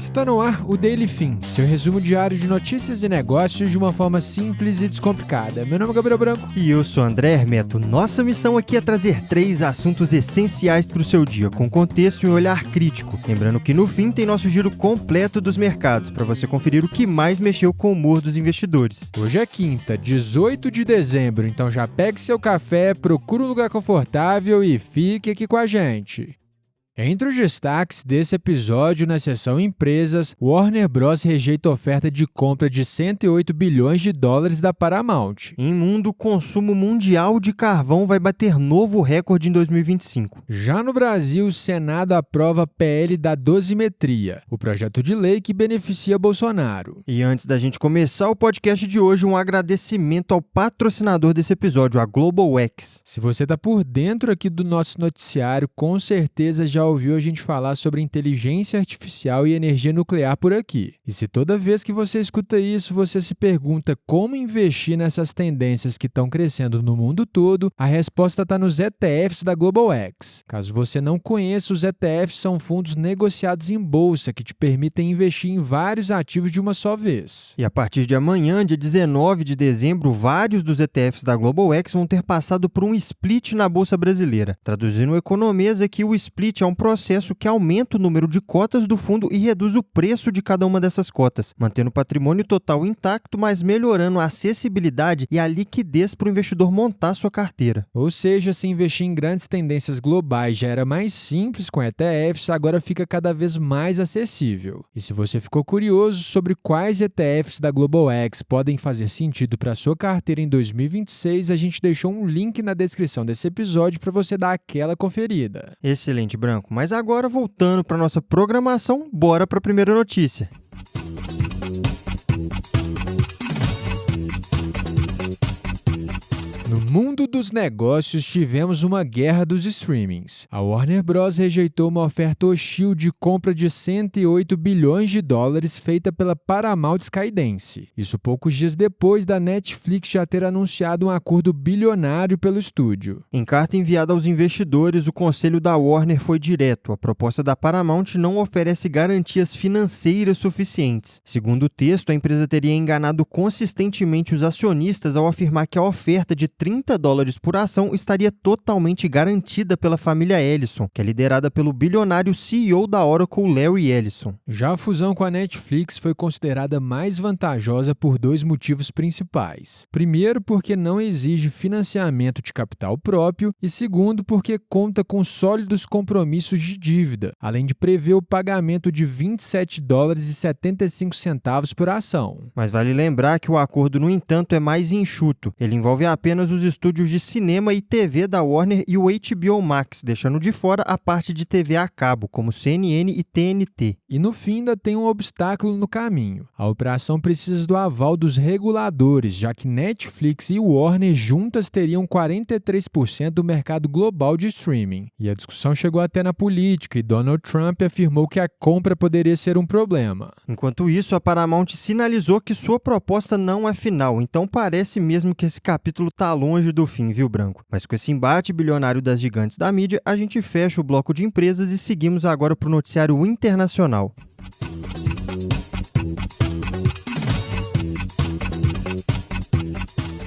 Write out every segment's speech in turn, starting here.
Está no ar o Daily Fin, seu resumo diário de notícias e negócios de uma forma simples e descomplicada. Meu nome é Gabriel Branco. E eu sou André Hermeto. Nossa missão aqui é trazer 3 assuntos essenciais para o seu dia, com contexto e um olhar crítico. Lembrando que no fim tem nosso giro completo dos mercados, para você conferir o que mais mexeu com o humor dos investidores. Hoje é quinta, 18 de dezembro, então já pegue seu café, procure um lugar confortável e fique aqui com a gente. Entre os destaques desse episódio na seção Empresas, Warner Bros. Rejeita oferta de compra de 108 bilhões de dólares da Paramount. Em mundo, o consumo mundial de carvão vai bater novo recorde em 2025. Já no Brasil, o Senado aprova a PL da dosimetria, o projeto de lei que beneficia Bolsonaro. E antes da gente começar o podcast de hoje, um agradecimento ao patrocinador desse episódio, a GlobalX. Se você está por dentro aqui do nosso noticiário, com certeza já ouviu a gente falar sobre inteligência artificial e energia nuclear por aqui. E se toda vez que você escuta isso, você se pergunta como investir nessas tendências que estão crescendo no mundo todo, a resposta está nos ETFs da GlobalX. Caso você não conheça, os ETFs são fundos negociados em bolsa que te permitem investir em vários ativos de uma só vez. E a partir de amanhã, dia 19 de dezembro, vários dos ETFs da GlobalX vão ter passado por um split na Bolsa Brasileira. Traduzindo o economês aqui, o split é um processo que aumenta o número de cotas do fundo e reduz o preço de cada uma dessas cotas, mantendo o patrimônio total intacto, mas melhorando a acessibilidade e a liquidez para o investidor montar sua carteira. Ou seja, se investir em grandes tendências globais já era mais simples com ETFs, agora fica cada vez mais acessível. E se você ficou curioso sobre quais ETFs da GlobalX podem fazer sentido para sua carteira em 2026, a gente deixou um link na descrição desse episódio para você dar aquela conferida. Excelente, Branco. Mas agora, voltando para nossa programação, bora para a primeira notícia. No mundo dos negócios, tivemos uma guerra dos streamings. A Warner Bros. Rejeitou uma oferta hostil de compra de 108 bilhões de dólares feita pela Paramount Skydance. Isso poucos dias depois da Netflix já ter anunciado um acordo bilionário pelo estúdio. Em carta enviada aos investidores, o conselho da Warner foi direto. A proposta da Paramount não oferece garantias financeiras suficientes. Segundo o texto, a empresa teria enganado consistentemente os acionistas ao afirmar que a oferta de $30 por ação estaria totalmente garantida pela família Ellison, que é liderada pelo bilionário CEO da Oracle, Larry Ellison. Já a fusão com a Netflix foi considerada mais vantajosa por 2 motivos principais. Primeiro, porque não exige financiamento de capital próprio, e segundo, porque conta com sólidos compromissos de dívida, além de prever o pagamento de $27,75 por ação. Mas vale lembrar que o acordo, no entanto, é mais enxuto. Ele envolve apenas os estúdios de cinema e TV da Warner e o HBO Max, deixando de fora a parte de TV a cabo, como CNN e TNT. E no fim ainda tem um obstáculo no caminho. A operação precisa do aval dos reguladores, já que Netflix e Warner juntas teriam 43% do mercado global de streaming. E a discussão chegou até na política e Donald Trump afirmou que a compra poderia ser um problema. Enquanto isso, a Paramount sinalizou que sua proposta não é final, então parece mesmo que esse capítulo está longe do fim, viu, Branco? Mas com esse embate bilionário das gigantes da mídia, a gente fecha o bloco de empresas e seguimos agora para o noticiário internacional.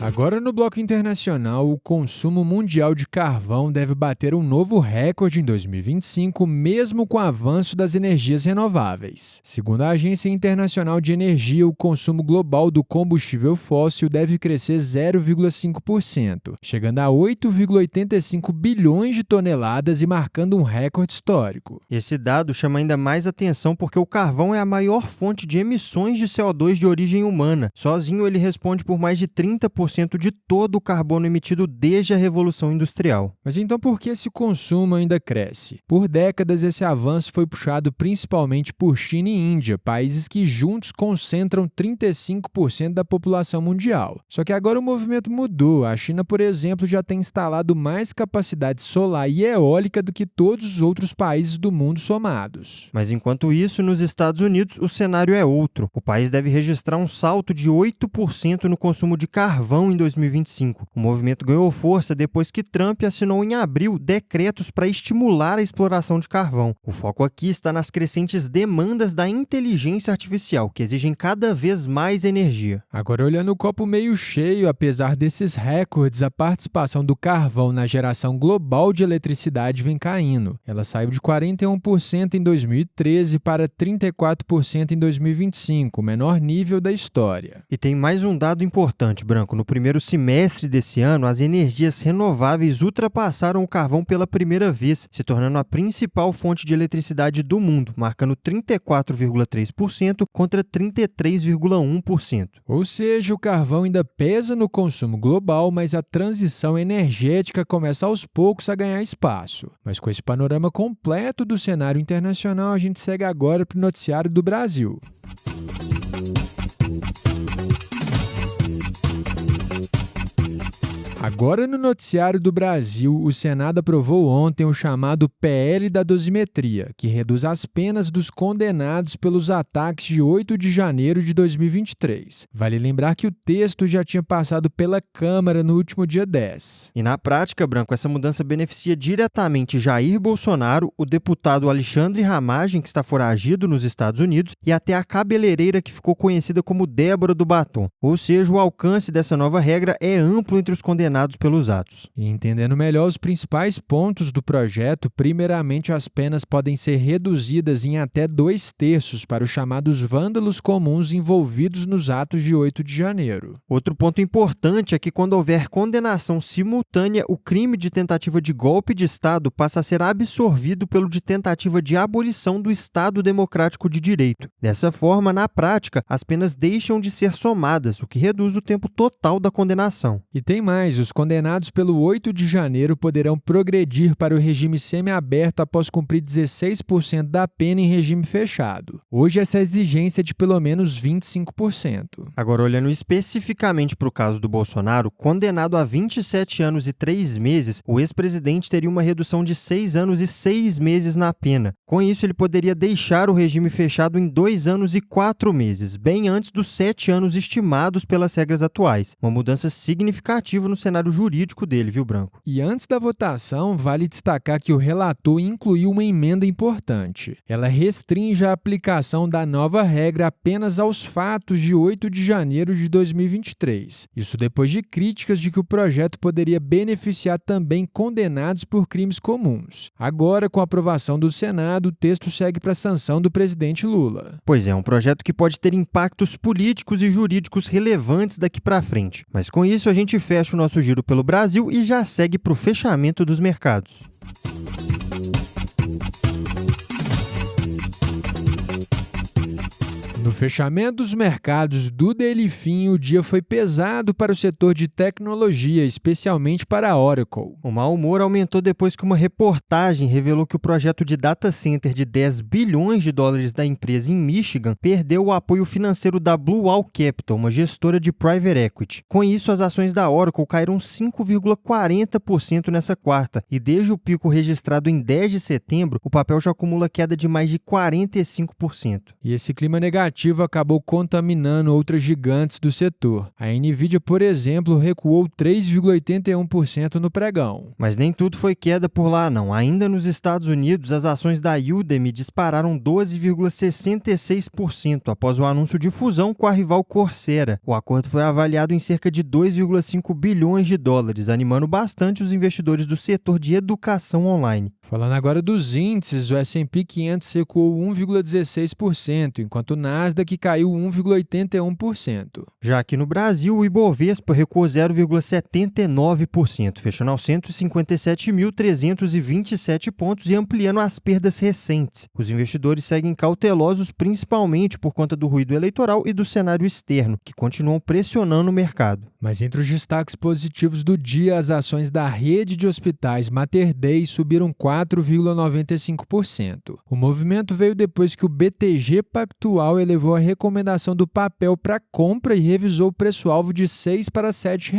Agora no bloco internacional, o consumo mundial de carvão deve bater um novo recorde em 2025, mesmo com o avanço das energias renováveis. Segundo a Agência Internacional de Energia, o consumo global do combustível fóssil deve crescer 0,5%, chegando a 8,85 bilhões de toneladas e marcando um recorde histórico. Esse dado chama ainda mais atenção porque o carvão é a maior fonte de emissões de CO2 de origem humana. Sozinho, ele responde por mais de 30% de todo o carbono emitido desde a Revolução Industrial. Mas então por que esse consumo ainda cresce? Por décadas, esse avanço foi puxado principalmente por China e Índia, países que juntos concentram 35% da população mundial. Só que agora o movimento mudou. A China, por exemplo, já tem instalado mais capacidade solar e eólica do que todos os outros países do mundo somados. Mas enquanto isso, nos Estados Unidos, o cenário é outro. O país deve registrar um salto de 8% no consumo de carvão bilhão em 2025. O movimento ganhou força depois que Trump assinou em abril decretos para estimular a exploração de carvão. O foco aqui está nas crescentes demandas da inteligência artificial, que exigem cada vez mais energia. Agora, olhando o copo meio cheio, apesar desses recordes, a participação do carvão na geração global de eletricidade vem caindo. Ela saiu de 41% em 2013 para 34% em 2025, o menor nível da história. E tem mais um dado importante, Branco. No primeiro semestre desse ano, as energias renováveis ultrapassaram o carvão pela primeira vez, se tornando a principal fonte de eletricidade do mundo, marcando 34,3% contra 33,1%. Ou seja, o carvão ainda pesa no consumo global, mas a transição energética começa aos poucos a ganhar espaço. Mas com esse panorama completo do cenário internacional, a gente segue agora para o noticiário do Brasil. Agora no noticiário do Brasil, o Senado aprovou ontem o chamado PL da dosimetria, que reduz as penas dos condenados pelos ataques de 8 de janeiro de 2023. Vale lembrar que o texto já tinha passado pela Câmara no último dia 10. E na prática, Branco, essa mudança beneficia diretamente Jair Bolsonaro, o deputado Alexandre Ramagem, que está foragido nos Estados Unidos, e até a cabeleireira que ficou conhecida como Débora do Batom. Ou seja, o alcance dessa nova regra é amplo entre os condenados pelos atos. E entendendo melhor os principais pontos do projeto, primeiramente as penas podem ser reduzidas em até 2/3 para os chamados vândalos comuns envolvidos nos atos de 8 de janeiro. Outro ponto importante é que quando houver condenação simultânea, o crime de tentativa de golpe de Estado passa a ser absorvido pelo de tentativa de abolição do Estado Democrático de Direito. Dessa forma, na prática, as penas deixam de ser somadas, o que reduz o tempo total da condenação. E tem mais, os condenados pelo 8 de janeiro poderão progredir para o regime semiaberto após cumprir 16% da pena em regime fechado. Hoje essa exigência é de pelo menos 25%. Agora, olhando especificamente para o caso do Bolsonaro, condenado a 27 anos e 3 meses, o ex-presidente teria uma redução de 6 anos e 6 meses na pena. Com isso, ele poderia deixar o regime fechado em 2 anos e 4 meses, bem antes dos 7 anos estimados pelas regras atuais. Uma mudança significativa no cenário jurídico dele, viu, Branco? E antes da votação, vale destacar que o relator incluiu uma emenda importante. Ela restringe a aplicação da nova regra apenas aos fatos de 8 de janeiro de 2023. Isso depois de críticas de que o projeto poderia beneficiar também condenados por crimes comuns. Agora, com a aprovação do Senado, o texto segue para a sanção do presidente Lula. Pois é, um projeto que pode ter impactos políticos e jurídicos relevantes daqui para frente. Mas com isso, a gente fecha o nosso giro pelo Brasil e já segue para o fechamento dos mercados. No fechamento dos mercados do Delifim, o dia foi pesado para o setor de tecnologia, especialmente para a Oracle. O mau humor aumentou depois que uma reportagem revelou que o projeto de data center de 10 bilhões de dólares da empresa em Michigan perdeu o apoio financeiro da Blue Owl Capital, uma gestora de private equity. Com isso, as ações da Oracle caíram 5,40% nessa quarta, e desde o pico registrado em 10 de setembro, o papel já acumula queda de mais de 45%. E esse clima negativo acabou contaminando outras gigantes do setor. A Nvidia, por exemplo, recuou 3,81% no pregão. Mas nem tudo foi queda por lá, não. Ainda nos Estados Unidos, as ações da Udemy dispararam 12,66% após o anúncio de fusão com a rival Coursera. O acordo foi avaliado em cerca de 2,5 bilhões de dólares, animando bastante os investidores do setor de educação online. Falando agora dos índices, o S&P 500 recuou 1,16%, enquanto o Nasdaq caiu 1,81%. Já aqui no Brasil, o Ibovespa recuou 0,79%, fechando aos 157.327 pontos e ampliando as perdas recentes. Os investidores seguem cautelosos principalmente por conta do ruído eleitoral e do cenário externo, que continuam pressionando o mercado. Mas entre os destaques positivos do dia, as ações da rede de hospitais Mater Dei subiram 4,95%. O movimento veio depois que o BTG Pactual elevou a recomendação do papel para compra e revisou o preço-alvo de R$ 6 para R$ 7.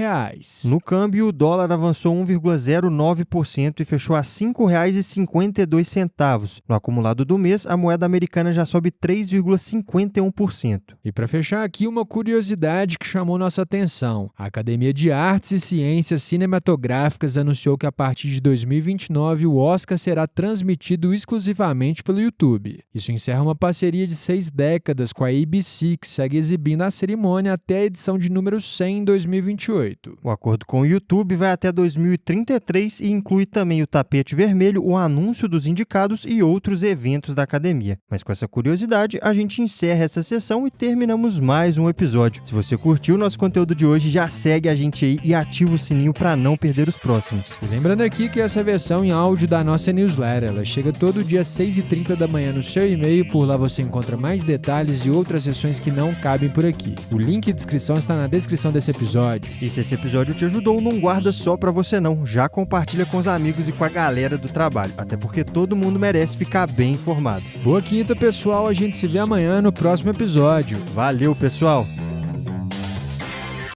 No câmbio, o dólar avançou 1,09% e fechou a R$ 5,52. No acumulado do mês, a moeda americana já sobe 3,51%. E para fechar aqui, uma curiosidade que chamou nossa atenção. A Academia de Artes e Ciências Cinematográficas anunciou que a partir de 2029 o Oscar será transmitido exclusivamente pelo YouTube. Isso encerra uma parceria de 6 décadas com a ABC, que segue exibindo a cerimônia até a edição de número 100 em 2028. O acordo com o YouTube vai até 2033 e inclui também o tapete vermelho, o anúncio dos indicados e outros eventos da academia. Mas com essa curiosidade, a gente encerra essa sessão e terminamos mais um episódio. Se você curtiu o nosso conteúdo de hoje, já segue a gente aí e ativa o sininho para não perder os próximos. E lembrando aqui que essa versão em áudio da nossa newsletter, ela chega todo dia às 6h30 da manhã no seu e-mail. Por lá você encontra mais detalhes e outras sessões que não cabem por aqui. O link de descrição está na descrição desse episódio. E se esse episódio te ajudou, não guarda só pra você não. Já compartilha com os amigos e com a galera do trabalho. Até porque todo mundo merece ficar bem informado. Boa quinta, pessoal. A gente se vê amanhã no próximo episódio. Valeu, pessoal!